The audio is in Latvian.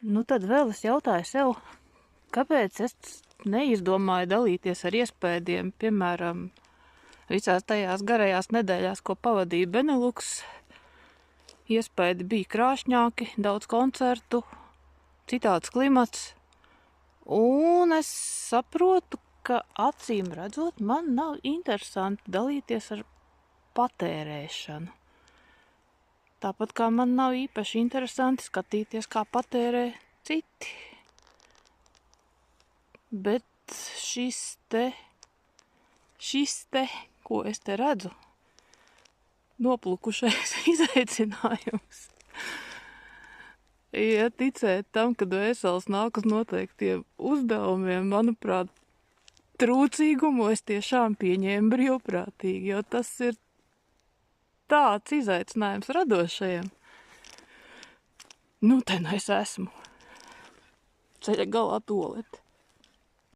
Nu tad vēl es jautāju sev, kāpēc es neizdomāju dalīties ar iespējām, piemēram, visās tajās garajās nedēļās, ko pavadīja Benelux. Iespēja bija krāšņāki, daudz koncertu, citāds klimats. Un es saprotu, ka acīm redzot, man nav interesanti dalīties ar patērēšanu. Tāpat kā man nav īpaši interesanti skatīties, kā patērē citi. Bet šis te, ko es te redzu, noplukušais izaicinājums. Ja ticēt tam, ka dvēseles nāk uz noteiktiem uzdevumiem, manuprāt, trūcīgumu es tiešām pieņēmu brīvprātīgi, jo tas ir tāds izaicinājums radošajiem. Nu, te nu es esmu. Ceļa galā tualete.